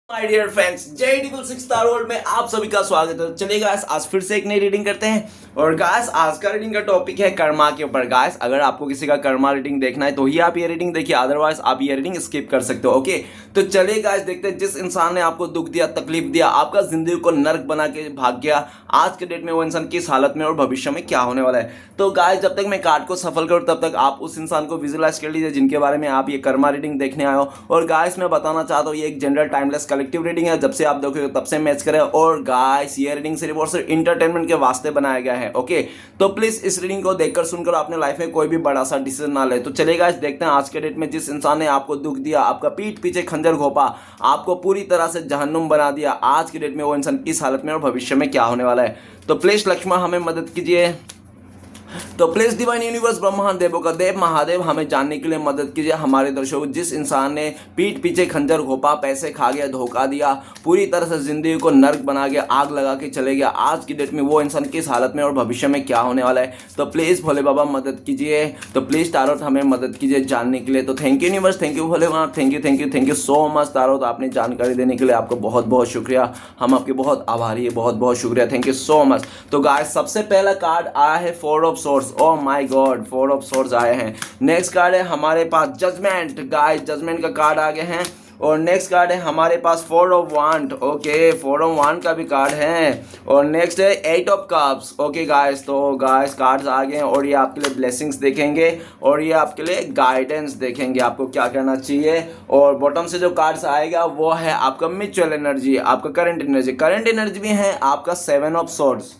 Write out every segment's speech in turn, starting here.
My dear friends, जय डिबल six star world में आप सभी का स्वागत है। चलिए गाइस, आज फिर से एक नई रीडिंग करते हैं। और गाइस, आज का रीडिंग का टॉपिक है कर्मा के ऊपर। गाइस, अगर आपको किसी का कर्मा रीडिंग देखना है तो ही आप ये रीडिंग देखिए, अदरवाइज आप ये रीडिंग स्किप कर सकते हो। ओके, तो चलिए गाइस देखते हैं, जिस इंसान ने आपको दुख दिया, तकलीफ दिया, आपका जिंदगी को नर्क बना के भाग गया, आज के डेट में वो इंसान किस हालत में और भविष्य में क्या होने वाला है। तो गाइस, जब तक मैं कार्ड को सफल करूँ तब तक आप उस इंसान को विजुअलाइज कर लीजिए जिनके बारे में आप ये कर्मा रीडिंग देखने आए हो। और गाइस, मैं बताना चाहता हूँ, ये एक जनरल टाइमलेस कलेक्टिव रीडिंग है। जब से आप देखोगे तब से मैच करें। और गाइस, ये रीडिंग सिर्फ और सिर्फ इंटरटेनमेंट के वास्ते बनाया गया है। ओके, तो प्लीज इस रीडिंग को देखकर सुनकर अपने लाइफ में कोई भी बड़ा सा डिसीजन ना ले। तो चलिए गाइस देखते हैं, आज के डेट में जिस इंसान ने आपको दुख दिया, आपका पीठ पीछे खंजर घोंपा, आपको पूरी तरह से जहन्नुम बना दिया, आज के डेट में वो इंसान किस हालत में और भविष्य में क्या होने वाला है। तो प्लीज लक्ष्मण हमें मदद कीजिए। तो प्लीज डिवाइन यूनिवर्स ब्रह्मांड देवों का देव महादेव हमें जानने के लिए मदद कीजिए। हमारे दर्शकों, जिस इंसान ने पीठ पीछे खंजर घोंपा, पैसे खा गया, धोखा दिया, पूरी तरह से जिंदगी को नर्क बना गया, आग लगा के चले गया, आज की डेट में वो इंसान किस हालत में और भविष्य में क्या होने वाला है। तो प्लीज भोले बाबा मदद कीजिए। तो प्लीज तारोट हमें मदद कीजिए जानने के लिए। तो thank you universe, thank you Bhole Baba, thank you so much tarot. आपने जानकारी देने के लिए आपको बहुत बहुत शुक्रिया। हम आपके बहुत आभारी है, बहुत बहुत शुक्रिया, थैंक यू सो मच। तो गाइस, सबसे पहला कार्ड आया है four of swords. Oh my god, four of swords आए हैं। नेक्स्ट कार्ड है हमारे पास जजमेंट। गाइस, जजमेंट का कार्ड आ गए हैं। और नेक्स्ट कार्ड है हमारे पास four of wand. Okay, four of wand का भी कार्ड है। और नेक्स्ट है eight of cups. Okay guys, तो गाइस कार्ड्स आ गए हैं और ये आपके लिए ब्लेसिंग्स देखेंगे और ये आपके लिए गाइडेंस देखेंगे, आपको क्या करना चाहिए। और बॉटम से जो कार्ड्स आएगा वो है आपका म्यूचुअल एनर्जी, आपका करंट एनर्जी। करंट एनर्जी भी है आपका सेवन ऑफ सोर्ड्स।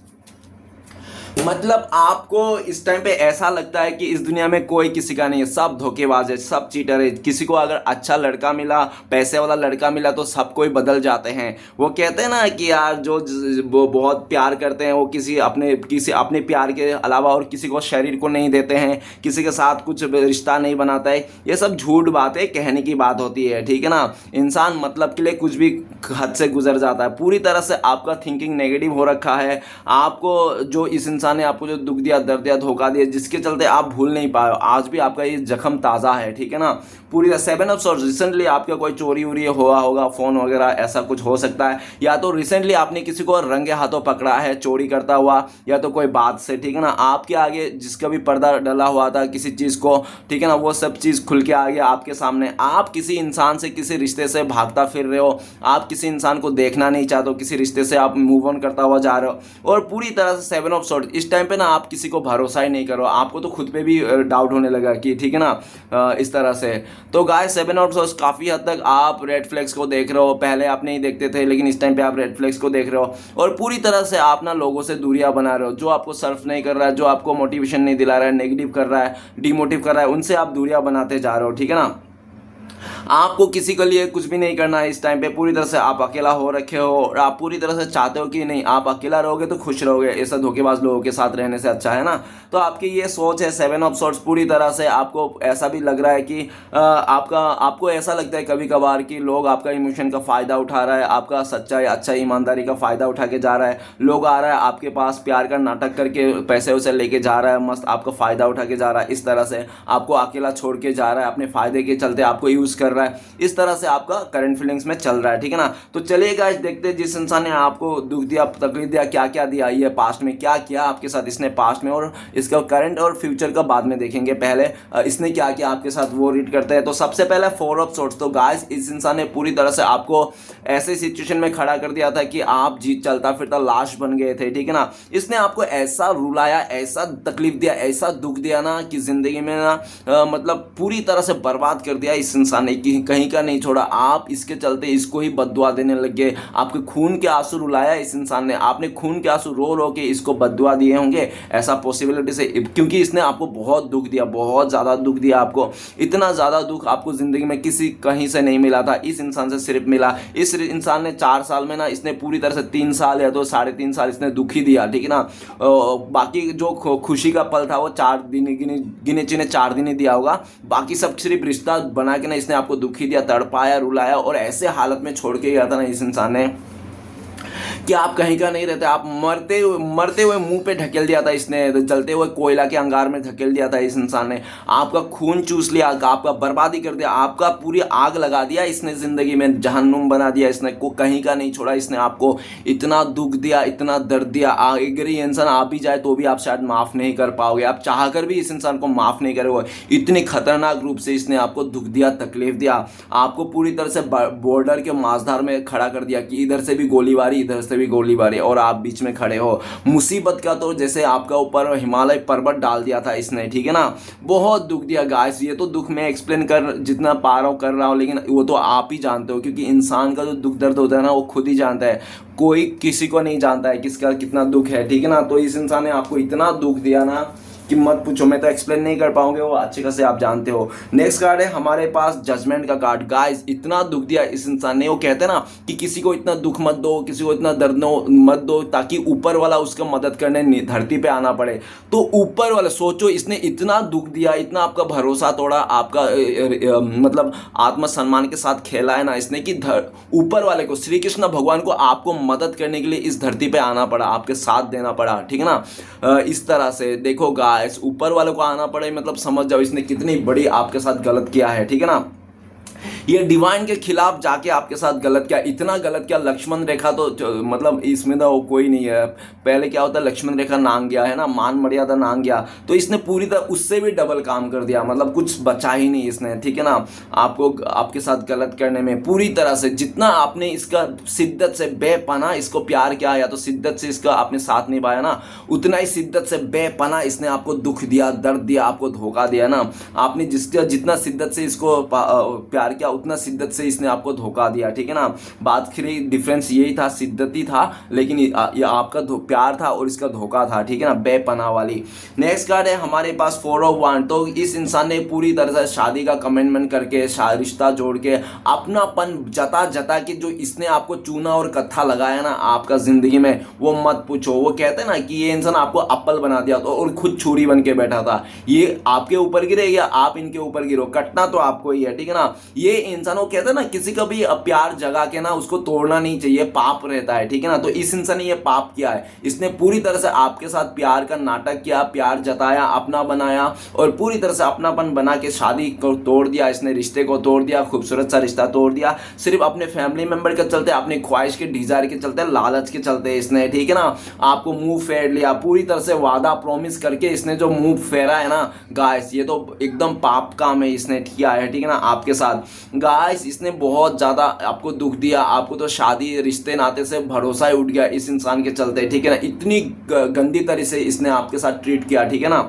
मतलब आपको इस टाइम पे ऐसा लगता है कि इस दुनिया में कोई किसी का नहीं है, सब धोखेबाज है, सब चीटर है। किसी को अगर अच्छा लड़का मिला, पैसे वाला लड़का मिला तो सब कोई बदल जाते हैं। वो कहते हैं ना कि यार जो वो बहुत प्यार करते हैं वो किसी अपने प्यार के अलावा और किसी को शरीर को नहीं देते हैं, किसी के साथ कुछ रिश्ता नहीं बनाता है। ये सब झूठ बात है, कहने की बात होती है, ठीक है ना। इंसान मतलब के लिए कुछ भी हद से गुजर जाता है। पूरी तरह से आपका थिंकिंग नेगेटिव हो रखा है। आपको जो इस इंसान ने आपको जो दुख दिया, दर्द दिया, धोखा दिया, जिसके चलते आप भूल नहीं पाए, आज भी आपका ये जख्म ताज़ा है, ठीक है ना। पूरी सेवन ऑफ सोर्ड्स, रिसेंटली आपका कोई चोरी वोरी हुआ होगा, फ़ोन वगैरह ऐसा कुछ हो सकता है, या तो रिसेंटली आपने किसी को रंगे हाथों पकड़ा है चोरी करता हुआ, या तो कोई बात से, ठीक है ना। आपके आगे जिसका भी पर्दा डला हुआ था किसी चीज़ को, ठीक है ना, वो सब चीज़ खुल के आ गया आपके सामने। आप किसी इंसान से, किसी रिश्ते से भागता फिर रहे हो, आप किसी इंसान को देखना नहीं चाहते हो, किसी रिश्ते से आप मूव ऑन करता हुआ जा रहे हो। और पूरी तरह से सेवन ऑफ सोर्ड्स, इस टाइम पे ना आप किसी को भरोसा ही नहीं करो, आपको तो खुद पे भी डाउट होने लगा कि ठीक है ना, इस तरह से। तो गाइस, सेवन ऑफ सोर्ड्स, काफ़ी हद तक आप रेड फ्लैग्स को देख रहे हो। पहले आप नहीं देखते थे लेकिन इस टाइम पे आप रेड फ्लैग्स को देख रहे हो। और पूरी तरह से आप ना लोगों से दूरियां बना रहे हो। जो आपको सर्व नहीं कर रहा है, जो आपको मोटिवेशन नहीं दिला रहा है, नेगेटिव कर रहा है, डिमोटिव कर रहा है, उनसे आप दूरियां बनाते जा रहे हो, ठीक है ना। आपको किसी के लिए कुछ भी नहीं करना है इस टाइम पे। पूरी तरह से आप अकेला हो रखे हो और आप पूरी तरह से चाहते हो कि नहीं, आप अकेला रहोगे तो खुश रहोगे, ऐसा धोखेबाज लोगों के साथ रहने से अच्छा है ना। तो आपकी ये सोच है सेवन ऑफ सोर्ड्स। पूरी तरह से आपको ऐसा भी लग रहा है कि आपको ऐसा लगता है कभी कभार कि लोग आपका इमोशन का फ़ायदा उठा रहा है, आपका सच्चाई, अच्छा ईमानदारी का फ़ायदा उठा के जा रहा है। लोग आ रहा है आपके पास, प्यार का नाटक करके पैसे उसे लेके जा रहा है, मस्त आपका फ़ायदा उठा के जा रहा है। इस तरह से आपको अकेला छोड़ के जा रहा है, अपने फ़ायदे के चलते आपको यूज़ कर रहा है। इस तरह से आपका करंट फीलिंग्स में चल रहा है, ठीक है ना। तो चलिए गाइस देखते हैं, जिस इंसान ने आपको दुख दिया, तकलीफ दिया, क्या क्या दिया, ये पास्ट में क्या किया आपके साथ इसने पास्ट में, और इसका करंट और फ्यूचर का बाद में देखेंगे। पहले इसने क्या किया आपके साथ वो रीड करते हैं। तो सबसे पहले फोर ऑफ सोर्ड्स। तो गाइस, इस इंसान ने पूरी तरह से आपको ऐसे सिचुएशन में खड़ा कर दिया था कि आप जीत चलता फिरता लाश बन गए थे, ठीक है ना। इसने आपको ऐसा रुलाया, ऐसा तकलीफ दिया, ऐसा दुख दिया ना कि जिंदगी में ना मतलब पूरी तरह से बर्बाद कर दिया इस इंसान ने, कि कहीं का नहीं छोड़ा। आप इसके चलते इसको ही बद्दुआ देने लग गए। आपके खून के आंसू रुलाया इस इंसान ने, आपने खून के आंसू रो रो के इसको बद्दुआ दिए होंगे, ऐसा पॉसिबिलिटी से, क्योंकि इसने आपको बहुत दुख दिया, बहुत ज़्यादा दुख दिया आपको। इतना ज़्यादा दुख आपको ज़िंदगी में किसी कहीं से नहीं मिला था, इस इंसान से सिर्फ मिला। इस इंसान ने 4 साल में ना, इसने पूरी तरह से 3 साल या तो 3.5 साल इसने दुख ही दिया, ठीक है ना। बाकी जो खुशी का पल था वो 4 दिन, गिने चिने 4 दिन ही दिया होगा। बाकी सब सिर्फ रिश्ता बना के ना इसने आपको दुखी दिया, तड़पाया, रुलाया, और ऐसे हालत में छोड़ के गया था ना इस इंसान ने कि आप कहीं का नहीं रहते, आप मरते हुए मुंह पे ढकेल दिया था इसने, तो जलते हुए कोयला के अंगार में ढकेल दिया था इस इंसान ने। आपका खून चूस लिया, आपका बर्बादी कर दिया, आपका पूरी आग लगा दिया इसने, ज़िंदगी में जहन्नुम बना दिया इसने, को कहीं का नहीं छोड़ा इसने। आपको इतना दुख दिया, इतना दर्द दिया। अगर ये इंसान आप ही जाए तो भी आप शायद माफ़ नहीं कर पाओगे, आप चाह कर भी इस इंसान को माफ़ नहीं करोगे। इतनी खतरनाक रूप से इसने आपको दुख दिया, तकलीफ दिया, आपको पूरी तरह से बॉर्डर के माझधार में खड़ा कर दिया कि इधर से भी गोलीबारी, इधर से भी गोलीबारी, और आप बीच में खड़े हो। मुसीबत का तो जैसे आपका ऊपर हिमालय पर्वत डाल दिया था इसने, ठीक है ना। बहुत दुख दिया गाइस। ये तो दुख मैं एक्सप्लेन कर जितना पा रहा हूँ कर रहा हूँ, लेकिन वो तो आप ही जानते हो, क्योंकि इंसान का जो दुख दर्द होता है ना वो खुद ही जानता है, कोई किसी को नहीं जानता है किसका कितना दुख है, ठीक है ना। तो इस इंसान ने आपको इतना दुख दिया ना कि मत पूछो, मैं तो एक्सप्लेन नहीं कर पाऊंगे, वो अच्छे खासे आप जानते हो। नेक्स्ट कार्ड है हमारे पास जजमेंट का कार्ड। गाइस इतना दुख दिया इस इंसान ने, वो कहते हैं ना कि किसी को इतना दुख मत दो, किसी को इतना दर्द मत दो, ताकि ऊपर वाला उसका मदद करने धरती पे आना पड़े। तो ऊपर वाला सोचो, इसने इतना दुख दिया, इतना आपका भरोसा तोड़ा, आपका मतलब आत्मसम्मान के साथ खेला है ना इसने, कि ऊपर वाले को, श्री कृष्ण भगवान को आपको मदद करने के लिए इस धरती पे आना पड़ा, आपके साथ देना पड़ा, ठीक है ना। इस तरह से देखो गाइस, ऊपर वालों को आना पड़े, मतलब समझ जाओ इसने कितनी बड़ी आपके साथ गलत किया है, ठीक है ना। ये डिवाइन के खिलाफ जाके आपके साथ गलत किया, इतना गलत किया। लक्ष्मण रेखा तो मतलब इसमें तो कोई नहीं है। पहले क्या होता है, लक्ष्मण रेखा नांग गया है ना, मान मर्यादा नांग गया, तो इसने पूरी तरह उससे भी डबल काम कर दिया, मतलब कुछ बचा ही नहीं इसने, ठीक है ना। आपको आपके साथ गलत करने में पूरी तरह से, जितना आपने इसका शिद्दत से बेपनाह इसको प्यार किया, या तो शिद्दत से इसका आपने साथ निभाया ना, उतना ही शिद्दत से बेपनाह इसने आपको दुख दिया, दर्द दिया, आपको धोखा दिया ना। आपने जितना शिद्दत से इसको प्यार किया, उतना शिद्दत से इसने आपको धोखा दिया, ठीक है ना। बात खरी डिफरेंस यही था, शिद्दती था, लेकिन ये आपका प्यार था और इसका धोखा था, ठीक है ना, बेपनाह वाली। नेक्स्ट कार्ड है हमारे पास 4 ऑफ वांड। तो इस इंसान ने पूरी तरह से शादी का कमिटमेंट करके, रिश्ता जोड़ के, अपनापन जता के जो इसने आपको चूना और कत्था लगाया ना आपका जिंदगी में, वो मत पूछो। वो कहते हैं ना कि ये इंसान आपको अप्पल बना दिया तो, और खुद छुरी बन के बैठा था। ये आपके ऊपर गिरे या आप इनके ऊपर गिरो, कटना तो आपको ही है, ठीक है ना। ये इंसान, वो कहते हैं ना किसी का भी प्यार जगा के ना उसको तोड़ना नहीं चाहिए, पाप रहता है, ठीक है ना। तो इस इंसान ने ये पाप किया है, इसने पूरी तरह से आपके साथ प्यार का नाटक किया, प्यार जताया, अपना बनाया, और पूरी तरह से अपनापन बना के शादी को तोड़ दिया इसने, रिश्ते को तोड़ दिया, खूबसूरत सा रिश्ता तोड़ दिया, सिर्फ अपने फैमिली मेंबर के चलते, अपनी ख्वाहिश के डिजायर के चलते, लालच के चलते इसने, ठीक है ना। आपको मुंह फेर लिया, पूरी तरह से वादा प्रॉमिस करके इसने जो मुंह फेरा है ना गाइस, ये तो एकदम पाप काम है इसने किया है, ठीक है ना, आपके साथ। गाइस इसने बहुत ज़्यादा आपको दुख दिया, आपको तो शादी रिश्ते नाते से भरोसा ही उठ गया इस इंसान के चलते, ठीक है ना। इतनी गंदी तरह से इसने आपके साथ ट्रीट किया, ठीक है ना।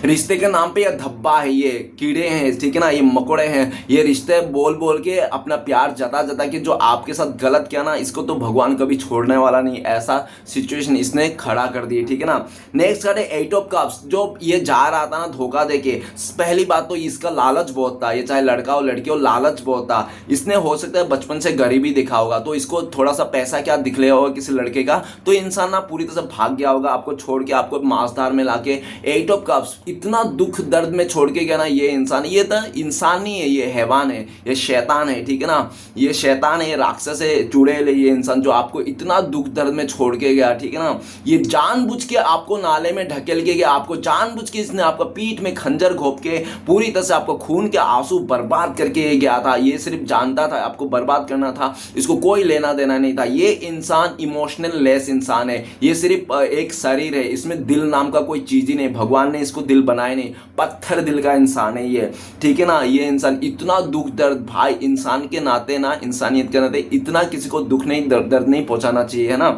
रिश्ते के नाम पे ये धब्बा है, ये कीड़े हैं, ठीक है ना, ये मकोड़े हैं, ये रिश्ते बोल बोल के अपना प्यार जता के जो आपके साथ गलत किया ना, इसको तो भगवान कभी छोड़ने वाला नहीं, ऐसा सिचुएशन इसने खड़ा कर दी, ठीक है ना। नेक्स्ट कार्ड है 8 ऑफ कप्स। जो ये जा रहा था ना धोखा देके, पहली बात तो इसका लालच बहुत था, ये चाहे लड़का हो लड़की हो, लालच बहुत था। इसने हो सकता है बचपन से गरीबी दिखा होगा, तो इसको थोड़ा सा पैसा क्या दिख लिया होगा किसी लड़के का, तो इंसान ना पूरी तरह से भाग गया होगा आपको छोड़ के, आपको माझधार में लाके। 8 ऑफ कप्स, इतना दुख दर्द में छोड़ के गया ना ये इंसान। ये तो इंसान नहीं है, ये हैवान है, ये शैतान है, ठीक है ना। ये शैतान है, ये राक्षस है, चुड़ैल है ये इंसान, जो आपको इतना दुख दर्द में छोड़ के गया, ठीक है ना। ये जानबूझ के आपको नाले में ढकेल के गया, आपको जानबूझ के इसने आपका पीठ में खंजर घोंप के पूरी तरह से आपको खून के आंसू बर्बाद करके गया था। ये सिर्फ जानता था आपको बर्बाद करना था, इसको कोई लेना देना नहीं था। ये इंसान इमोशनल लेस इंसान है, ये सिर्फ एक शरीर है, इसमें दिल नाम का कोई चीज ही नहीं, भगवान ने इसको दिल बनाए नहीं, पत्थर दिल का इंसान है ये, ठीक है ना। ये इंसान इतना दुख दर्द, भाई इंसान के नाते ना, इंसानियत के नाते इतना किसी को दुख नहीं दर्द नहीं पहुंचाना चाहिए, है ना,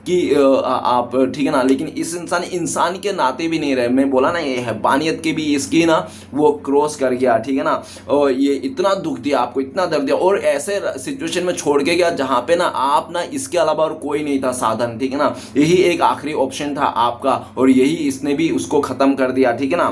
कि आप, ठीक है ना। लेकिन इस इंसान के नाते भी नहीं रहे, मैं बोला ना ये हैवानियत के भी इसकी ना वो क्रॉस कर गया, ठीक है ना। और ये इतना दुख दिया आपको, इतना दर्द दिया, और ऐसे सिचुएशन में छोड़ के गया जहाँ पे ना आप ना इसके अलावा और कोई नहीं था साधन, ठीक है ना। यही एक आखिरी ऑप्शन था आपका, और यही इसने भी उसको खत्म कर दिया, ठीक है ना।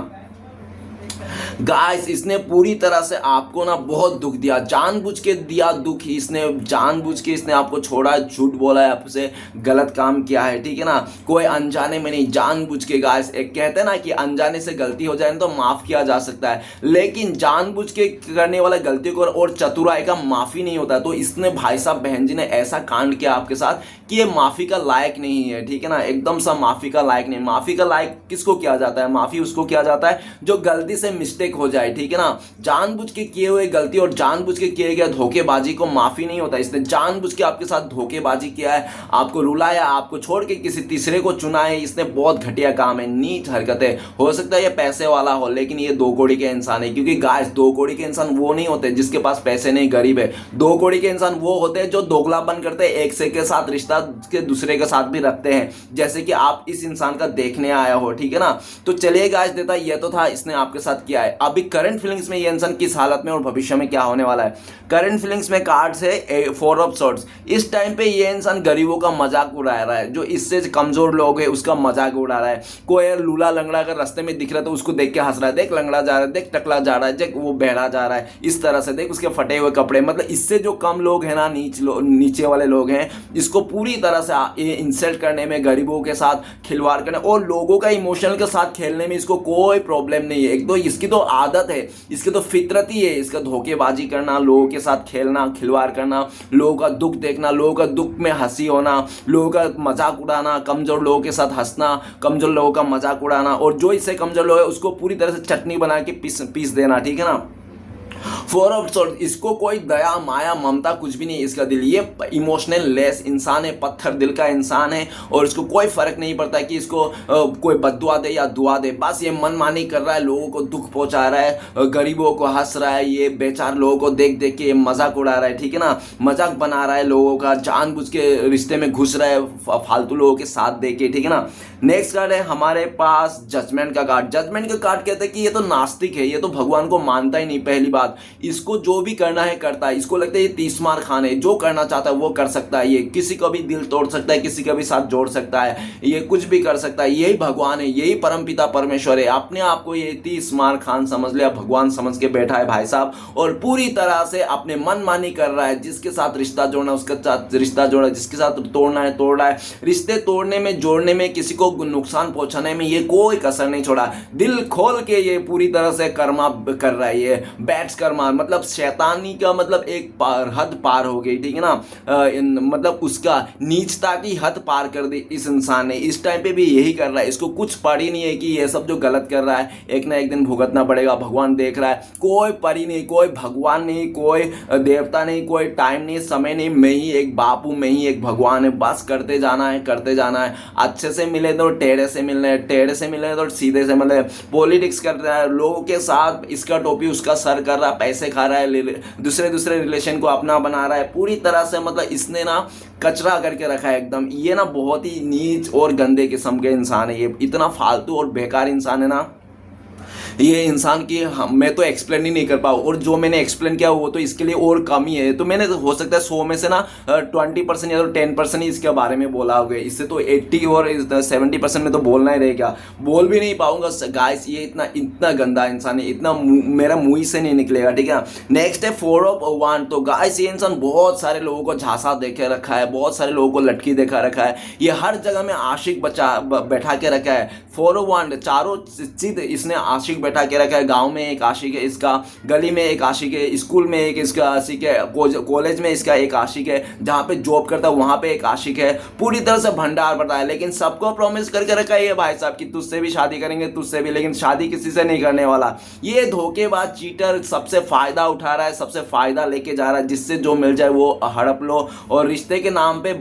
गाइस इसने पूरी तरह से आपको ना बहुत दुख दिया, जानबूझ के दिया दुख। इसने जानबूझ के इसने आपको छोड़ा, झूठ बोला है, आपसे गलत काम किया है, ठीक है ना। कोई अनजाने में नहीं, जानबूझ के। गाइस एक कहते हैं ना कि अनजाने से गलती हो जाए तो माफ किया जा सकता है, लेकिन जानबूझ के करने वाला गलतियों को और चतुराई का माफी नहीं होता। तो इसने भाई साहब बहन जी ने ऐसा कांड किया आपके साथ कि ये माफी का लायक नहीं है, ठीक है ना, एकदम सा माफी का लायक नहीं। माफी का लायक किसको किया जाता है? माफी उसको किया जाता है जो गलती से मिस्टेक हो जाए, ठीक है ना। जानबूझ के किए हुए गलती और जानबूझ के किए गए धोखेबाजी को माफी नहीं होता। इसने जानबूझ के आपके साथ धोखेबाजी किया है, आपको रुलाया, आपको छोड़ के किसी तीसरे को चुना है। इसने बहुत घटिया काम है, नीच हरकतें। हो सकता है ये पैसे वाला हो, लेकिन ये दो कौड़ी के इंसान है। क्योंकि गाइस दो कौड़ी के इंसान वो नहीं होते जिसके पास पैसे नहीं, गरीब है। दो कौड़ी के इंसान वो होते हैं जो दोगलापन करते हैं, एक से के साथ रिश्ता के दूसरे के साथ भी रखते हैं, जैसे कि आप इस इंसान का देखने आया हो, ठीक है ना। तो चलिए गाइस, देता ये तो था इसने आपके साथ किया है। अभी करंट फीलिंग्स में ये इंसान किस हालत में और भविष्य में क्या होने वाला है। करंट फीलिंग्स में कार्ड्स है 4 ऑफ सॉर्ड्स। इस टाइम पे ये इंसान गरीबों का मजाक उड़ा रहा है, जो इससे कमजोर लोग है उसका मजाक उड़ा रहा है। कोई लूला लंगड़ा अगर रास्ते में दिख रहा है तो उसको देख के हंस रहा है, देख लंगड़ा जा रहा है, देख टकला जा रहा है, देख वो बहरा जा रहा है, इस तरह से देख उसके फटे हुए कपड़े। मतलब इससे जो कम लोग हैं ना, नीचे वाले लोग हैं, इसको पूरी तरह से इंसल्ट करने में, गरीबों के साथ खिलवाड़ करने और लोगों का इमोशनल के साथ खेलने में इसको कोई प्रॉब्लम नहीं है। एक तो इसकी तो आदत है, इसकी तो फितरत ही है, इसका धोखेबाजी करना, लोगों के साथ खेलना, खिलवाड़ करना, लोगों का दुख देखना, लोगों का दुख में हंसी होना, लोगों का मजाक उड़ाना, कमजोर लोगों के साथ हंसना, कमजोर लोगों का मजाक उड़ाना, और जो इससे कमजोर लोग है उसको पूरी तरह से चटनी बना के पीस देना, ठीक है ना। 4 ऑफ सॉर्ड्स, इसको कोई दया माया ममता कुछ भी नहीं है इसका दिल। ये इमोशनल लेस इंसान है, पत्थर दिल का इंसान है, और इसको कोई फर्क नहीं पड़ता कि इसको कोई बद्दुआ दे या दुआ दे। बस ये मनमानी कर रहा है, लोगों को दुख पहुंचा रहा है, गरीबों को हंस रहा है, ये बेचार लोगों को देख देख के मजाक उड़ा रहा है, ठीक है ना, मजाक बना रहा है लोगों का, जानबूझ के रिश्ते में घुस रहा है फालतू लोगों के साथ दे के, ठीक है ना। नेक्स्ट कार्ड है हमारे पास जजमेंट का कार्ड। जजमेंट का कार्ड कहते हैं कि ये तो नास्तिक है, ये तो भगवान को मानता ही नहीं। पहली बात, इसको जो भी करना है करता है, इसको लगता है ये 30 मार खान है, जो करना चाहता है वो कर सकता है, ये किसी का भी दिल तोड़ सकता है, किसी का भी साथ जोड़ सकता है, ये कुछ भी कर सकता है। यही भगवान है, यही परमपिता परमेश्वर है। अपने आप को ये 30 मार खान समझ लिया, भगवान समझ के बैठा है भाई साहब, और पूरी तरह से अपने मनमानी कर रहा है। जिसके साथ रिश्ता जोड़ना उसके साथ रिश्ता जोड़ा, जिसके साथ तोड़ना है तोड़ रहा है। रिश्ते तोड़ने में, जोड़ने में, किसी को नुकसान पहुंचाने में ये कोई कसर नहीं छोड़ा। दिल खोल के ये पूरी तरह से कर्मा कर रहा है, ये बैट्स कर्मा, मतलब शैतानी का मतलब एक हद पार हो गई, ठीक है ना। मतलब उसका नीचता की हद पार कर दी इस इंसान ने। इस टाइम पे भी यही कर रहा है, इसको कुछ पड़ी नहीं है कि ये सब जो गलत कर रहा है एक ना एक दिन भुगतना पड़ेगा। भगवान देख रहा है, कोई परी नहीं, कोई भगवान नहीं, कोई देवता नहीं, कोई टाइम नहीं, समय नहीं, मैं ही एक बापू, मैं ही एक भगवान है। बस करते जाना है, करते जाना है। अच्छे से मिले तो टेढ़े से मिलना है, टेढ़े से मिले तो सीधे से मिले। पॉलिटिक्स कर रहा है, लोगों के साथ इसका टोपी उसका सर कर रहा है, पैसे खा रहा है, दूसरे रिलेशन को अपना बना रहा है। पूरी तरह से मतलब इसने ना कचरा करके रखा है एकदम। ये ना बहुत ही नीच और गंदे किस्म के इंसान है, ये इतना फालतू और बेकार इंसान है ना। ये इंसान की मैं तो एक्सप्लेन ही नहीं कर पाऊँ, और जो मैंने एक्सप्लेन किया वो तो इसके लिए और कम ही है। तो मैंने हो सकता है 100 में से ना 20% या तो 10% ही इसके बारे में बोला होगा। इससे तो 80 और 70% में तो बोलना ही रहेगा, बोल भी नहीं पाऊंगा गाइस। ये इतना गंदा इंसान है, इतना मेरा मुंह ही से नहीं निकलेगा, ठीक है। नेक्स्ट है 4 ऑफ वांड। तो गाइस ये इंसान बहुत सारे लोगों को झांसा देखे रखा है, बहुत सारे लोगों को लटकी देखा रखा है, ये हर जगह में आशिक बैठा के रखा है। 4 ऑफ वांड, चारों चीज इसने आशिक बैठा के रखा है। गांव में एक आशिक है इसका, गली में एक आशिक है, स्कूल में एक इसका आशिक है, कॉलेज में इसका एक आशिक है, जहाँ पे जॉब करता है वहाँ पे एक आशिक है। पूरी तरह से भंडार भरता है, लेकिन सबको प्रॉमिस करके रखा है ये भाई साहब कि तुझसे भी शादी करेंगे, तुझसे भी, लेकिन शादी किसी से नहीं करने वाला। ये धोखेबाज चीटर सबसे फायदा उठा रहा है, सबसे फायदा लेके जा रहा है, जिससे जो मिल जाए वो हड़प लो, और रिश्ते के नाम पे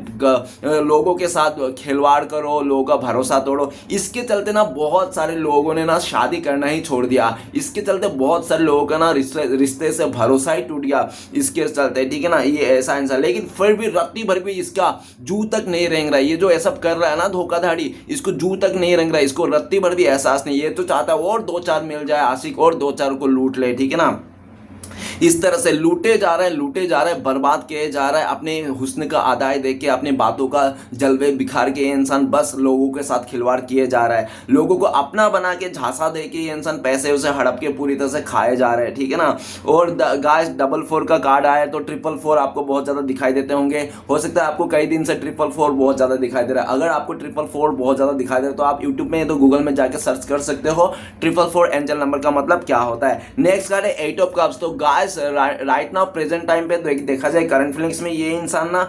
लोगों के साथ खिलवाड़ करो, लोगों का भरोसा तोड़ो। इसके चलते ना बहुत सारे लोगों ने ना शादी करना ही छोड़ दिया। इसके चलते बहुत सारे लोगों का ना रिश्ते से भरोसा ही टूट गया इसके चलते, ठीक है ना। ये ऐसा इंसान, लेकिन फिर भी रत्ती भर भी इसका जू तक नहीं रेंग रहा है। ये जो ऐसा कर रहा है ना धोखाधड़ी, इसको जू तक नहीं रेंग रहा है, इसको रत्ती भर भी एहसास नहीं। ये तो चाहता है और 2-4 मिल जाए आशिक, और 2-4 को लूट ले, ठीक है ना। इस तरह से लूटे जा रहे हैं, लूटे जा रहे हैं, बर्बाद किए जा रहा है। अपने हुस्न का अदाए देख के, अपने बातों का जलवे बिखार के ये इंसान बस लोगों के साथ खिलवाड़ किए जा रहा है। लोगों को अपना बना के झांसा दे के ये इंसान पैसे उसे हड़प के पूरी तरह से खाए जा रहे हैं, ठीक है ना। और गाइस 444 का कार्ड आया तो 444 आपको बहुत ज़्यादा दिखाई देते होंगे। हो सकता है आपको कई दिन से 444 बहुत ज़्यादा दिखाई दे रहा है। अगर आपको 444 बहुत ज़्यादा दिखाई दे रहा है तो आप यूट्यूब में तो गूगल में जाके सर्च कर सकते हो 444 एंजल नंबर का मतलब क्या होता है। नेक्स्ट कार्ड है 8 ऑफ कप्स। तो guys right now present time पे देखा जाए करंट फीलिंग्स में ये इंसान ना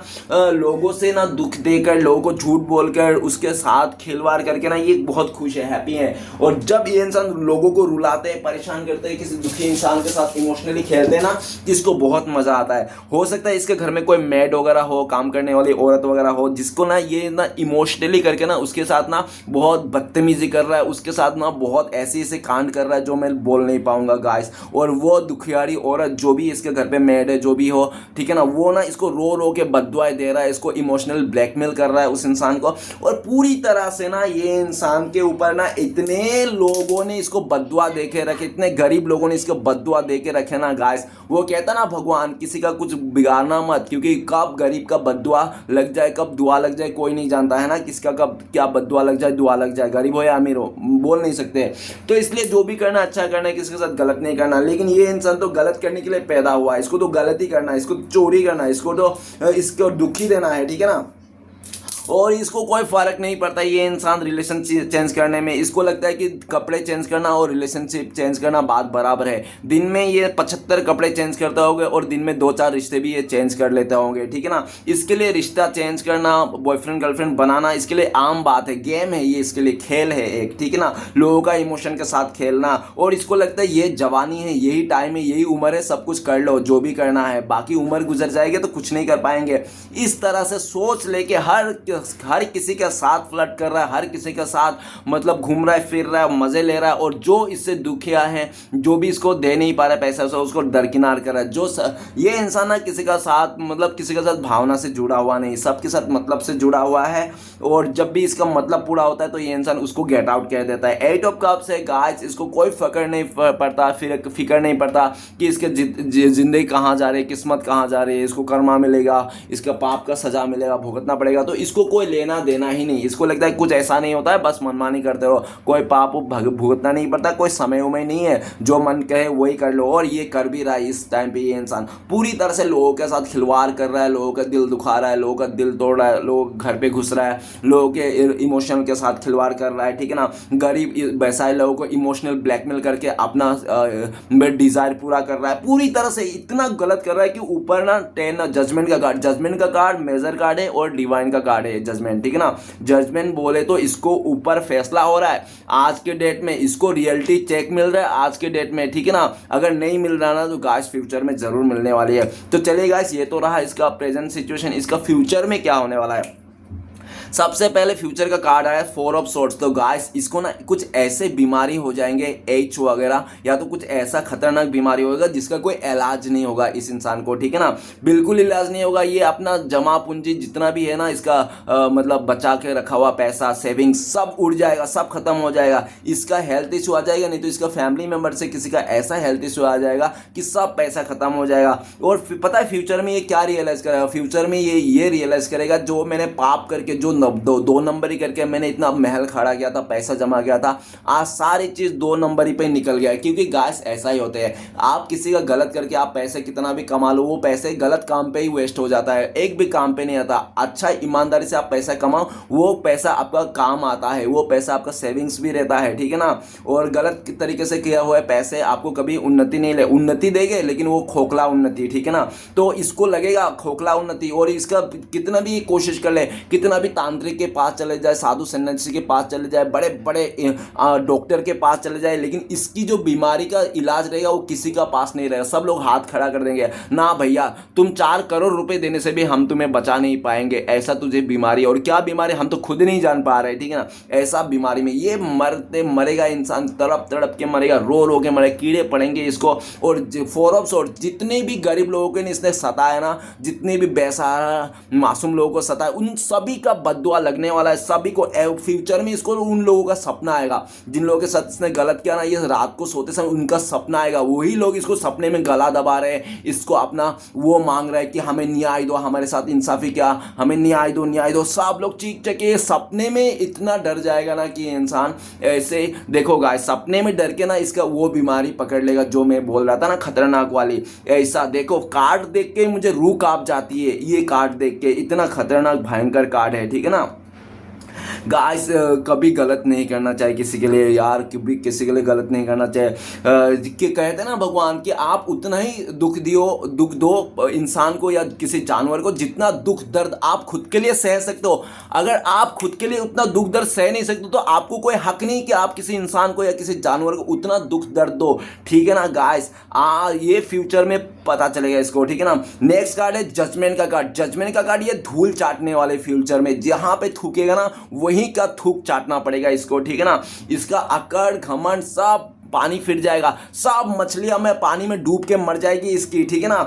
लोगों से ना दुख देकर, लोगों को झूठ बोलकर, उसके साथ खिलवाड़ करके ना ये बहुत खुश है, हैप्पी है। और जब ये इंसान लोगों को रुलाते हैं, परेशान करते हैं, किसी दुखी इंसान के साथ इमोशनली खेलते हैं ना, इसको बहुत मजा आता है। हो सकता है इसके घर में कोई मेड वगैरह हो, काम करने वाली औरत वगैरह हो, जिसको ना ये ना इमोशनली करके ना उसके साथ ना बहुत बदतमीजी कर रहा है, उसके साथ ना बहुत ऐसे ऐसे कांड कर रहा है जो मैं बोल नहीं पाऊंगा गाइस। और वो दुखियारी औरत जो भी इसके घर पे मेड है, जो भी हो, ठीक है ना, वो ना इसको रो रो के बद्दुआएं दे रहा है, इसको इमोशनल ब्लैकमेल कर रहा है उस इंसान को। और पूरी तरह से ना ये इंसान के ऊपर ना इतने लोगों ने इसको बद्दुआ दे के रखे, इतने गरीब लोगों ने इसको बद्दुआ दे के रखे ना गाइस। वो कहता ना भगवान किसी का कुछ बिगाड़ना मत, क्योंकि कब गरीब का बद्दुआ लग जाए, कब दुआ लग जाए कोई नहीं जानता है ना, किसका कब क्या बद्दुआ लग जाए, दुआ लग जाए, गरीब हो या अमीर हो बोल नहीं सकते। तो इसलिए जो भी करना अच्छा करना है, किसी के साथ गलत नहीं करना। लेकिन ये इंसान तो गलत करने के लिए पैदा हुआ है, इसको तो गलत ही करना है, इसको चोरी करना है, इसको तो इसको दुखी देना है, ठीक है ना। और इसको कोई फर्क नहीं पड़ता ये इंसान रिलेशन चेंज करने में, इसको लगता है कि कपड़े चेंज करना और रिलेशनशिप चेंज करना बात बराबर है। दिन में ये 75 कपड़े चेंज करते होंगे और दिन में 2-4 रिश्ते भी ये चेंज कर लेते होंगे, ठीक है ना। इसके लिए रिश्ता चेंज करना, बॉयफ्रेंड गर्लफ्रेंड बनाना इसके लिए आम बात है, गेम है ये, इसके लिए खेल है एक, ठीक है ना, लोगों का इमोशन के साथ खेलना। और इसको लगता है ये जवानी है, यही टाइम है, यही उम्र है, सब कुछ कर लो जो भी करना है, बाकी उम्र गुजर जाएगी तो कुछ नहीं कर पाएंगे। इस तरह से सोच लेके हर किसी के साथ फ्लर्ट कर रहा है, हर किसी के साथ मतलब घूम रहा है, फिर रहा है, मजे ले रहा है। और जो इससे दुखिया है, जो भी इसको दे नहीं पा रहा है पैसा, उसको दरकिनार कर रहा है। ये इंसान ना किसी का साथ मतलब किसी के साथ भावना से जुड़ा हुआ नहीं, सबके साथ मतलब से जुड़ा हुआ है। और जब भी इसका मतलब पूरा होता है तो ये इंसान उसको गेट आउट कह देता है। 8 ऑफ कप्स है गाइस, इसको कोई फिक्र नहीं पड़ता, फिक्र नहीं पड़ता कि इसके जिंदगी कहाँ जा रही है, किस्मत कहाँ जा रही है, इसको कर्मा मिलेगा, इसका पाप का सजा मिलेगा, भुगतना पड़ेगा। तो इसको कोई लेना देना ही नहीं, इसको लगता है कुछ ऐसा नहीं होता है, बस मनमानी करते रहो, कोई पाप भुगतना नहीं पड़ता, कोई समय उमय नहीं है, जो मन कहे वही कर लो। और ये कर भी रहा है इस टाइम पे। ये इंसान पूरी तरह से लोगों के साथ खिलवाड़ कर रहा है, लोगों का दिल दुखा रहा है, लोगों का दिल तोड़ रहा है, लोग घर पे घुस रहा है, लोगों के इमोशनल के साथ खिलवाड़ कर रहा है, ठीक है ना। गरीब वैसाए लोगों को इमोशनल ब्लैकमेल करके अपना डिजायर पूरा कर रहा है, पूरी तरह से इतना गलत कर रहा है कि ऊपर ना 10 जजमेंट का कार्ड मेजर कार्ड है और डिवाइन का कार्ड है जजमेंट, ठीक है ना। जजमेंट बोले तो इसको ऊपर फैसला हो रहा है आज के डेट में, इसको रियलिटी चेक मिल रहा है आज के डेट में, ठीक है ना। अगर नहीं मिल रहा ना तो गाइस फ्यूचर में जरूर मिलने वाली है। तो चलिए गाइस, ये तो रहा इसका प्रेजेंट सिचुएशन, इसका फ्यूचर में क्या होने वाला है। सबसे पहले फ्यूचर का कार्ड आया 4 ऑफ सोर्ट्स। तो गाइस इसको ना कुछ ऐसे बीमारी हो जाएंगे, एच वगैरह, या तो कुछ ऐसा खतरनाक बीमारी होगा जिसका कोई इलाज नहीं होगा इस इंसान को, ठीक है ना, बिल्कुल इलाज नहीं होगा। ये अपना जमा पूंजी जितना भी है ना इसका मतलब बचा के रखा हुआ पैसा, सेविंग्स सब उड़ जाएगा, सब खत्म हो जाएगा। इसका हेल्थ इशू आ जाएगा, नहीं तो इसका फैमिली मेंबर से किसी का ऐसा हेल्थ इशू आ जाएगा कि सब पैसा खत्म हो जाएगा। और पता है फ्यूचर में ये क्या रियलाइज करेगा, फ्यूचर में ये रियलाइज करेगा जो मैंने पाप करके, जो दो नंबरी करके मैंने इतना महल खड़ा किया था, पैसा जमा किया था, आज सारी चीज 2 नंबरी पे निकल गया है। क्योंकि गाइस ऐसा ही होते हैं, आप किसी का गलत करके आप पैसे कितना भी कमा लो, वो पैसे गलत काम पे ही वेस्ट हो जाता है, एक भी काम पे नहीं आता। अच्छा ईमानदारी से आप पैसा कमाओ, वो पैसा आपका काम आता है, वो पैसा आपका सेविंग्स भी रहता है, ठीक है ना। और गलत तरीके से किया हुआ पैसे आपको कभी उन्नति देंगे, लेकिन वो खोखला उन्नति, ठीक है ना। तो इसको लगेगा खोखला उन्नति, और इसका कितना भी कोशिश कर ले, कितना भी तांत्रिक के पास चले जाए, साधु सन्यासी के पास चले जाए, बड़े बड़े डॉक्टर के पास चले जाए, लेकिन इसकी जो बीमारी का इलाज रहेगा वो किसी का पास नहीं रहेगा। सब लोग हाथ खड़ा कर देंगे, ना भैया तुम 4 करोड़ रुपए देने से भी हम तुम्हें बचा नहीं पाएंगे, ऐसा तुझे बीमारी। और क्या बीमारी हम तो खुद नहीं जान पा रहे, ठीक है ना। ऐसा बीमारी में ये मरेगा इंसान, तड़प तड़प के मरेगा, रो रो के मरेगा, कीड़े पड़ेंगे इसको। और 4 ऑफ सोर्ट्स, जितने भी गरीब लोगों को इसने सताया ना, जितने भी बेसहारा मासूम लोगों को सताया, उन सभी का बद्दुआ लगने वाला है सभी को। फ्यूचर में इसको उन लोगों का सपना आएगा जिन लोगों के साथ इसने गलत किया ना, ये रात को सोते समय उनका सपना आएगा, वही लोग इसको सपने में गला दबा रहे हैं, इसको अपना वो मांग रहे हैं कि हमें न्याय दो, हमारे साथ इंसाफी क्या, हमें न्याय दो न्याय दो। सब लोग चीख चके सपने में इतना डर जाएगा ना कि इंसान ऐसे देखो गाइस, सपने में डर के ना इसका वो बीमारी पकड़ लेगा जो मैं बोल रहा था ना, खतरनाक वाली। ऐसा देखो, कार्ड देख के मुझे रूह कांप जाती है, ये कार्ड देख के इतना खतरनाक भयंकर कार्ड है, ठीक है ना गाइस। कभी गलत नहीं करना चाहिए किसी के लिए यार, कभी किसी के लिए गलत नहीं करना चाहिए। कि कहते हैं ना भगवान कि आप उतना ही दुख दो इंसान को या किसी जानवर को जितना दुख दर्द आप खुद के लिए सह सकते हो। अगर आप खुद के लिए उतना दुख दर्द सह नहीं सकते तो आपको कोई हक नहीं कि आप किसी इंसान को या किसी जानवर को उतना दुख दर्द दो, ठीक है ना गाइस। ये फ्यूचर में पता चलेगा इसको, ठीक है ना। नेक्स्ट कार्ड है जजमेंट का कार्ड। जजमेंट का कार्ड ये धूल चाटने वाले फ्यूचर में, जहां पे थूकेगा ना वहीं का थूक चाटना पड़ेगा इसको, ठीक है ना। इसका अकड़ घमंड सब पानी फिर जाएगा, सब मछलियां में पानी में डूब के मर जाएगी इसकी, ठीक है ना।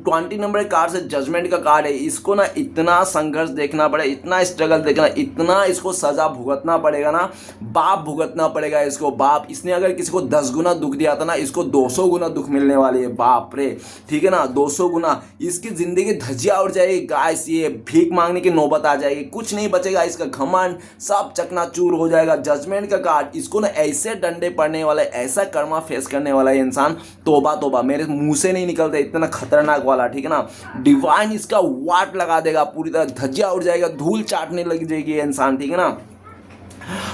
20 नंबर कार्ड से जजमेंट का कार्ड है। इसको ना इतना संघर्ष देखना पड़ेगा, इतना स्ट्रगल देखना, इतना इसको सजा भुगतना पड़ेगा ना, बाप भुगतना पड़ेगा इसको, बाप। इसने अगर किसी को 10 गुना दुख दिया था ना, इसको 200 गुना दुख मिलने वाली है, बाप रे, ठीक है ना। 200 गुना इसकी जिंदगी धजिया उड़ जाएगी गाइस, ये भीख मांगने की नौबत आ जाएगी, कुछ नहीं बचेगा इसका, घमंड सब चकनाचूर हो जाएगा। जजमेंट का कार्ड, इसको ना ऐसे डंडे पड़ने, ऐसा कर्मा फेस करने वाला है इंसान, तोबा तोबा, मेरे मुंह से नहीं निकलता इतना खतरनाक वाला, ठीक है ना। डिवाइन इसका वाट लगा देगा, पूरी तरह धज्जिया उड़ जाएगा, धूल चाटने लग जाएगी इंसान, ठीक है ना।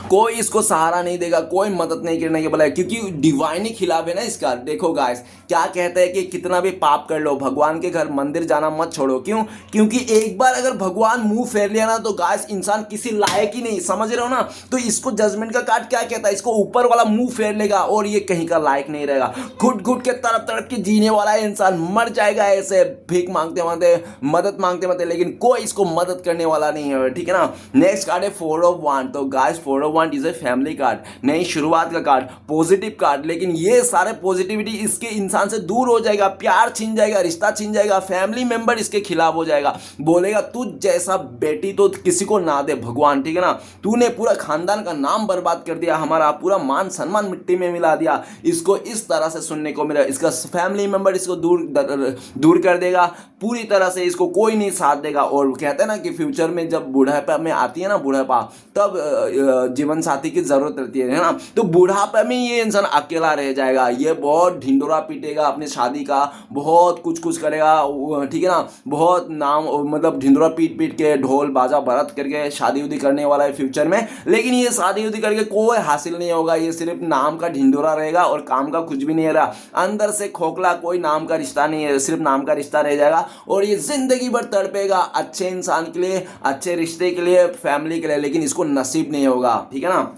कोई इसको सहारा नहीं देगा, कोई मदद नहीं करने के बजाय, क्योंकि डिवाइन ही खिलाफ है ना इसका। देखो गाइस क्या कहते हैं कि कितना भी पाप कर लो, भगवान के घर मंदिर जाना मत छोड़ो। क्यों? क्योंकि एक बार अगर भगवान मुंह फेर लिया ना तो गाइस इंसान किसी लायक ही नहीं, समझ रहे हो ना। तो इसको जजमेंट का कार्ड क्या कहता है, इसको ऊपर वाला मुंह फेर लेगा और ये कहीं का लायक नहीं रहेगा, घुट घुट के तड़प तड़प के जीने वाला है इंसान, मर जाएगा ऐसे भीख मांगते मांगते, मदद मांगते मांगते, लेकिन कोई इसको मदद करने वाला नहीं है, ठीक है ना। नेक्स्ट कार्ड है 4 ऑफ वांड। तो guys 4 of wand is a family card, नई शुरुआत का कार्ड, पॉजिटिव कार्ड। लेकिन ये सारे पॉजिटिविटी इसके इंसान से दूर हो जाएगा, प्यार छीन जाएगा, रिश्ता छीन जाएगा, फैमिली मेंबर इसके खिलाफ हो जाएगा, बोलेगा तुझ जैसा बेटी तो किसी को ना दे भगवान, ठीक है ना। तूने पूरा खानदान का नाम बर्बाद कर दिया, हमारा पूरा मान सम्मान मिट्टी में मिला दिया। इसको इस तरह से सुनने को मिला, इसका फैमिली मेंबर इसको दूर कर देगा पूरी तरह से, इसको कोई नहीं साथ देगा। और कहते हैं ना कि फ्यूचर में जब बुढ़ापा में आती है ना, बुढ़ापा, तब जीवन साथी की जरूरत रहती है ना। तो बुढ़ापे में ये इंसान अकेला रह जाएगा, ये बहुत ढिंडोरा पीटेगा अपनी शादी का, बहुत कुछ करेगा, ठीक है ना। बहुत नाम मतलब ढिंडोरा पीट पीट के ढोल बाजा भरत करके शादी उदी करने वाला है फ्यूचर में। लेकिन ये शादी उदी करके कोई हासिल नहीं होगा, ये सिर्फ नाम का ढिंडोरा रहेगा और काम का कुछ भी नहीं रहा। अंदर से खोखला, कोई नाम का रिश्ता नहीं है, सिर्फ नाम का रिश्ता रह जाएगा और ये जिंदगी भर तड़पेगा अच्छे इंसान के लिए, अच्छे रिश्ते के लिए, फैमिली के लिए। लेकिन इसको नसीब नहीं होगा, ठीक है ना,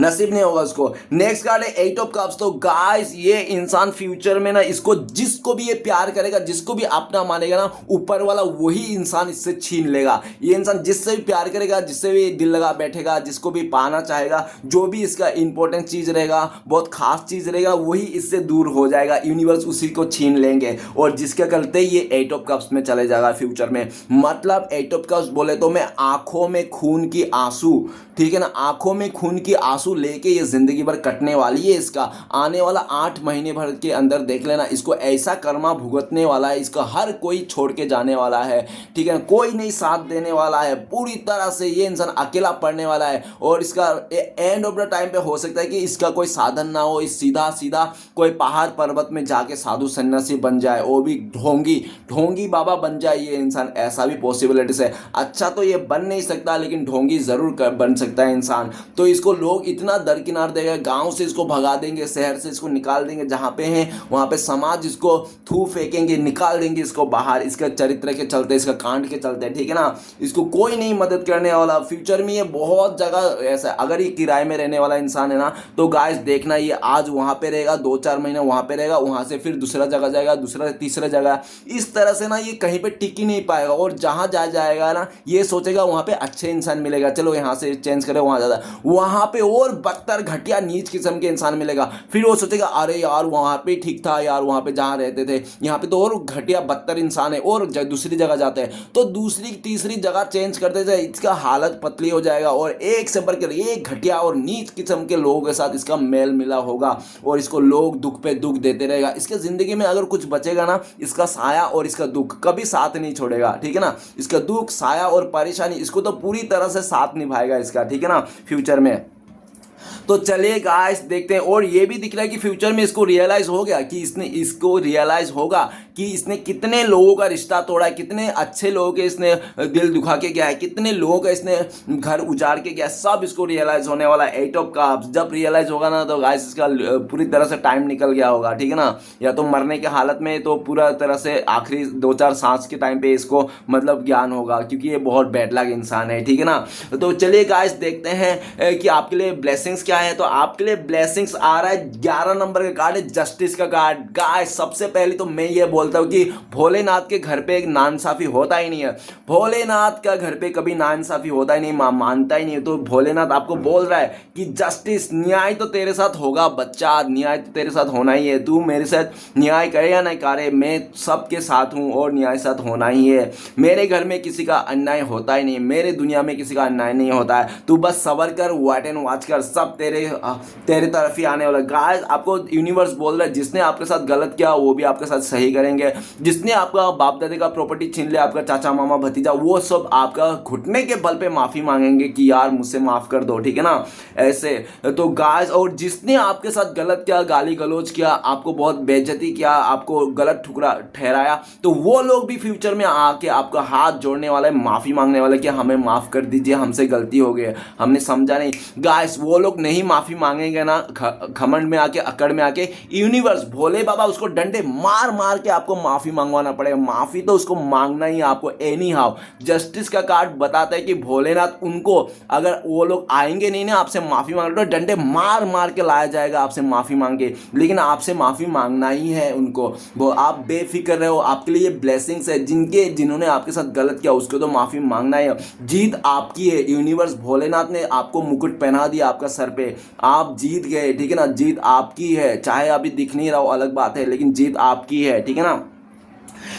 नसीब नहीं होगा उसको। नेक्स्ट कार्ड है 8 ऑफ कप्स। तो गाइस ये इंसान फ्यूचर में ना, इसको जिसको भी ये प्यार करेगा, जिसको भी अपना मानेगा ना, ऊपर वाला वही इंसान इससे छीन लेगा। ये इंसान जिससे भी प्यार करेगा, जिससे भी दिल लगा बैठेगा, जिसको भी पाना चाहेगा, जो भी इसका इंपॉर्टेंट चीज रहेगा, बहुत खास चीज रहेगा, वही इससे दूर हो जाएगा, यूनिवर्स उसी को छीन लेंगे। और जिसके चलते ये 8 ऑफ कप्स में चले जाएगा फ्यूचर में। मतलब 8 ऑफ कप्स बोले तो मैं आंखों में खून की आंसू, ठीक है ना, आंखों में खून की आंसू लेके ये जिंदगी भर कटने वाली है। इसका आने वाला 8 महीने भर के अंदर देख लेना, इसको ऐसा कर्मा भुगतने वाला है, इसका हर कोई छोड़ के जाने वाला है, ठीक है ना, कोई नहीं साथ देने वाला है, पूरी तरह से ये इंसान अकेला पड़ने वाला है। और इसका एंड ऑफ द टाइम पे हो सकता है कि इसका कोई साधन ना हो, इस सीधा सीधा कोई पहाड़ पर्वत में जाके साधु सन्यासी बन जाए, वो भी ढोंगी बाबा बन जाए ये इंसान, ऐसा भी पॉसिबिलिटीज है। अच्छा तो ये बन नहीं सकता, लेकिन ढोंगी जरूर बन सकता है इंसान। तो इसको लोग इतना दरकिनार देगा, गांव से इसको भगा देंगे, शहर से इसको निकाल देंगे, जहां पे है वहां पे समाज इसको थू फेंकेंगे, निकाल देंगे इसको बाहर, इसके चरित्र के चलते, इसका कांड के चलते, ठीक है ना। इसको कोई नहीं मदद करने वाला। फ्यूचर में ये बहुत जगह ऐसा, अगर ये किराए में रहने वाला इंसान है ना, तो गाइस देखना ये आज वहां पे रहेगा, 2-4 महीने वहां पे रहेगा, वहां से फिर दूसरा जगह जाएगा, दूसरा तीसरा जगह, इस तरह से ना ये कहीं पे टिक ही नहीं पाएगा। और जहां जाएगा ना, ये सोचेगा वहां पे अच्छे इंसान मिलेगा, चलो यहाँ से चेंज करे, वहां जाता, वहां पे वो और बदतर घटिया नीच किस्म के इंसान मिलेगा। फिर वो सोचेगा अरे यार वहाँ पे ठीक था यार, वहाँ पे जहाँ रहते थे यहाँ पे तो और घटिया बदतर इंसान है, और दूसरी जगह जाते हैं तो दूसरी तीसरी जगह चेंज करते जाए, इसका हालत पतली हो जाएगा और एक से बढ़कर एक घटिया और नीच किस्म के लोगों के साथ इसका मेल मिला होगा और इसको लोग दुख पे दुख देते रहेगा। इसके जिंदगी में अगर कुछ बचेगा ना, इसका साया और इसका दुख कभी साथ नहीं छोड़ेगा, ठीक है ना। इसका दुख, साया और परेशानी इसको तो पूरी तरह से साथ निभाएगा इसका, ठीक है ना, फ्यूचर में। तो चलिए गाइस देखते हैं। और ये भी दिख रहा है कि फ्यूचर में इसको रियलाइज हो गया कि इसको रियलाइज होगा कि इसने कितने लोगों का रिश्ता तोड़ा है, कितने अच्छे लोगों के इसने दिल दुखा के गया है, कितने लोगों का इसने घर उजाड़ के गया, सब इसको रियलाइज होने वाला है। 8 ऑफ कप्स जब रियलाइज होगा ना तो गाइस इसका पूरी तरह से टाइम निकल गया होगा, ठीक है ना, या तो मरने के हालत में तो पूरा तरह से आखिरी 2-4 सांस के टाइम पे इसको मतलब ज्ञान होगा, क्योंकि ये बहुत बैड लक इंसान है, ठीक है ना। तो चलिए गाइस देखते हैं कि आपके लिए ब्लेसिंग्स क्या है। तो आपके लिए ब्लेसिंग्स आ रहा है 11 नंबर का कार्ड है, जस्टिस का कार्ड। गाइस सबसे पहले तो मैं ये बोलता हूँ कि भोलेनाथ के घर पे एक नाइंसाफी होता ही नहीं है। भोलेनाथ का घर पे कभी नाइंसाफी होता ही नहीं, मानता ही नहीं है। तो भोलेनाथ आपको बोल रहा है कि जस्टिस, न्याय तो तेरे साथ होगा बच्चा, न्याय तो तेरे साथ होना ही है। तू मेरे साथ न्याय करे या नहीं करे, मैं सबके साथ हूँ और न्याय साथ होना ही है। मेरे घर में किसी का अन्याय होता ही नहीं, मेरे दुनिया में किसी का अन्याय नहीं होता है। तू बस सबर कर, वेट एंड वॉच कर, सब तेरे तरफ ही आने वाला। गाइस आपको यूनिवर्स बोल रहा है जिसने आपके साथ गलत किया वो भी आपके साथ सही करेंगे। जिसने आपका बाप दादे का प्रॉपर्टी छीन लिया, आपका चाचा मामा भतीजा, वो सब आपका घुटने के बल पे माफी मांगेंगे कि यार मुझसे माफ कर दो, ठीक है ना, ऐसे। तो गाइस और जिसने आपके साथ गलत किया, गाली गलौज किया, आपको बहुत बेइज्जती किया, आपको गलत ठुकरा ठहराया, तो वो लोग भी फ्यूचर में आके आपका हाथ जोड़ने वाला है, माफी मांगने वाला है कि हमें माफ कर दीजिए, हमसे गलती हो गई, हमने समझा नहीं। गाइस वो लोग नहीं माफी मांगेंगे ना, घमंड में आके, अकड़ में आके, यूनिवर्स भोले बाबा उसको डंडे मार मार के आपको माफी मंगवाना पड़ेगा। माफी तो उसको मांगना ही आपको एनी हाउ। जस्टिस का कार्ड बताता है कि भोलेनाथ उनको, अगर वो लोग आएंगे नहीं ना आपसे माफी मांगने, तो डंडे मार मार के लाया जाएगा आपसे माफी मांग के, लेकिन आपसे माफी मांगना ही है उनको। वो आप बेफिक्र रहो, आपके लिए ब्लेसिंग्स है। जिन्होंने आपके साथ गलत किया उसको तो माफी मांगना ही है। जीत आपकी है, यूनिवर्स भोलेनाथ ने आपको मुकुट पहना दिया आपका सर पे, आप जीत गए, ठीक है ना। जीत आपकी है, चाहे अभी दिख नहीं रहा हो अलग बात है, लेकिन जीत आपकी है, ठीक है ना।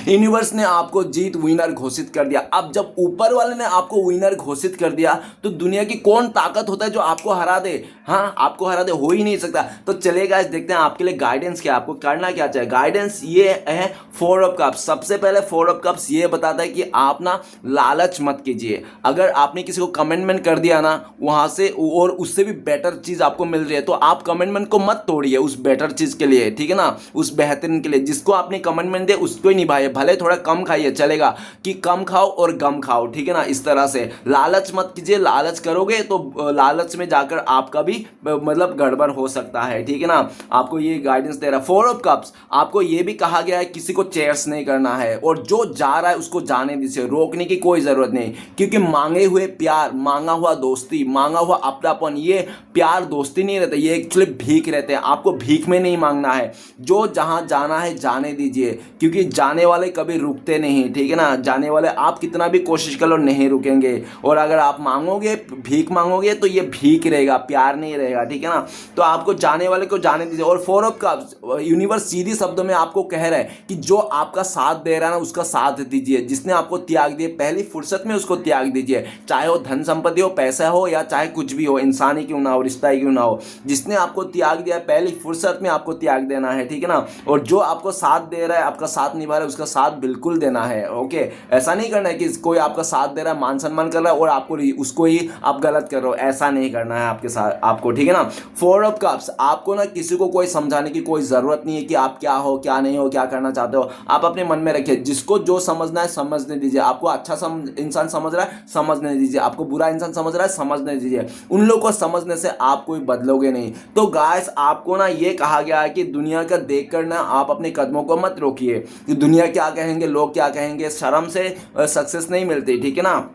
यूनिवर्स ने आपको जीत विनर घोषित कर दिया। अब जब ऊपर वाले ने आपको विनर घोषित कर दिया तो दुनिया की कौन ताकत होता है जो आपको हरा दे? हाँ, आपको हरा दे, हो ही नहीं सकता। तो चलिए गाइस देखते हैं आपके लिए गाइडेंस क्या, आपको करना क्या चाहिए। गाइडेंस ये है 4 ऑफ कप्स। सबसे पहले 4 ऑफ कप्स ये बताता है कि आप ना लालच मत कीजिए। अगर आपने किसी को कमेंटमेंट कर दिया ना वहां से और उससे भी बेटर चीज आपको मिल रही है, तो आप कमेंटमेंट को मत तोड़िए उस बेटर चीज के लिए, ठीक है ना, उस बेहतरीन के लिए। जिसको आपने कमेंटमेंट दिया उसको ही निभाइए, भले थोड़ा कम खाइए चलेगा, कि कम खाओ और गम खाओ, ठीक है ना। इस तरह से लालच मत कीजिए, लालच करोगे तो लालच में जाकर आपका भी मतलब गड़बड़ हो सकता है, ठीक है ना। आपको ये गाइडेंस दे रहा है 4 ऑफ कप्स। आपको ये भी कहा गया है किसी को चेयर्स नहीं करना है, और जो जा रहा है उसको जाने दीजिए, रोकने की कोई जरूरत नहीं। क्योंकि मांगे हुए प्यार, मांगा हुआ दोस्ती, मांगा हुआ अपनापन, ये प्यार दोस्ती नहीं रहता, ये एक्चुअली भीख रहते हैं। आपको भीख में नहीं मांगना है, जो जहां जाना है जाने दीजिए, क्योंकि जाने वाले कभी रुकते नहीं, ठीक है ना। जाने वाले आप कितना भी कोशिश कर लो नहीं रुकेंगे, और अगर आप मांगोगे, भीख मांगोगे तो ये भीख रहेगा, प्यार नहीं रहेगा, ठीक है ना। तो आपको जाने वाले को जाने दीजिए। और 4 ऑफ कप्स, यूनिवर्स सीधी शब्दों में आपको कह रहा है कि जो आपका साथ दे रहा है ना उसका साथ दीजिए। जिसने आपको त्याग दिए पहली फुर्सत में उसको त्याग दीजिए, चाहे वो धन संपत्ति हो, पैसा हो, या चाहे कुछ भी हो, इंसान ही क्यों ना हो, रिश्ता ही क्यों ना हो। जिसने आपको त्याग दिया पहली फुर्सत में आपको त्याग देना है, ठीक है ना। और जो आपको साथ दे रहा है, आपका साथ निभा रहा है, उसका साथ बिल्कुल देना है, ओके। ऐसा नहीं करना है कि कोई आपका साथ दे रहा है, मान सम्मान कर रहा है और आपको उसको ही आप गलत कर रहे हो, ऐसा नहीं करना है आपके साथ आपको, ठीक है ना। 4 ऑफ कप्स, आपको ना किसी को कोई समझाने की कोई जरूरत नहीं है कि आप क्या हो, क्या नहीं हो, क्या करना चाहते हो। आप अपने मन में रखिए, जिसको जो समझना है समझने दीजिए। आपको अच्छा इंसान समझ रहा है समझने दीजिए, आपको बुरा इंसान समझ रहा है समझने दीजिए। उन लोगों को समझने से आप कोई बदलोगे नहीं। तो गाइस आपको ना ये कहा गया है कि दुनिया का देख कर ना आप अपने कदमों को मत रोकिए कि दुनिया क्या कहेंगे, लोग क्या कहेंगे। शर्म से सक्सेस नहीं मिलती, ठीक है ना।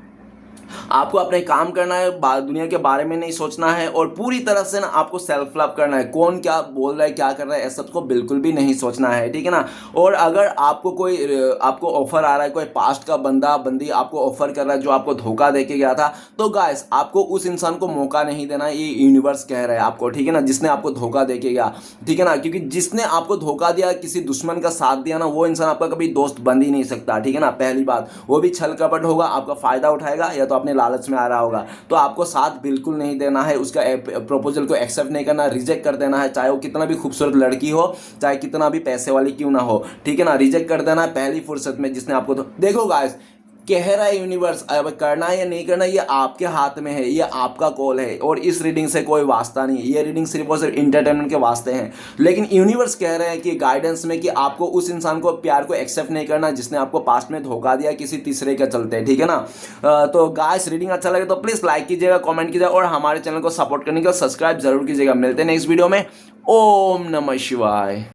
आपको अपने काम करना है, दुनिया के बारे में नहीं सोचना है और पूरी तरह से ना आपको सेल्फ लव करना है। कौन क्या बोल रहा है, क्या कर रहा है, ऐसा को बिल्कुल भी नहीं सोचना है, ठीक है ना। और अगर आपको कोई आपको ऑफर आ रहा है, कोई पास्ट का बंदा बंदी आपको ऑफर कर रहा है जो आपको धोखा दे के गया था, तो गाइस आपको उस इंसान को मौका नहीं देना है। ये यूनिवर्स कह रहा है आपको, ठीक है ना, जिसने आपको धोखा दे के गया, ठीक है ना। क्योंकि जिसने आपको धोखा दिया, किसी दुश्मन का साथ दिया ना, वो इंसान आपका कभी दोस्त बन ही नहीं सकता, ठीक है ना। पहली बात, वो भी छल कपट होगा, आपका फायदा उठाएगा या तो अपने लालच में आ रहा होगा। तो आपको साथ बिल्कुल नहीं देना है, उसका प्रपोजल को एक्सेप्ट नहीं करना, रिजेक्ट कर देना है, चाहे वो कितना भी खूबसूरत लड़की हो, चाहे कितना भी पैसे वाली क्यों ना हो, ठीक है ना। रिजेक्ट कर देना है पहली फुर्सत में जिसने आपको देखो गाइस, कह रहा है यूनिवर्स, अब करना है या नहीं करना ये आपके हाथ में है, ये आपका कॉल है और इस रीडिंग से कोई वास्ता नहीं है। ये रीडिंग सिर्फ और सिर्फ इंटरटेनमेंट के वास्ते हैं। लेकिन यूनिवर्स कह रहे हैं कि गाइडेंस में कि आपको उस इंसान को प्यार को एक्सेप्ट नहीं करना जिसने आपको पास्ट में धोखा दिया किसी तीसरे के चलते, ठीक है ना। तो गाइस रीडिंग अच्छा लगे तो प्लीज़ लाइक कीजिएगा, कॉमेंट कीजिएगा और हमारे चैनल को सपोर्ट करने के लिए सब्सक्राइब जरूर कीजिएगा। मिलते हैं नेक्स्ट वीडियो में। ओम नमः शिवाय।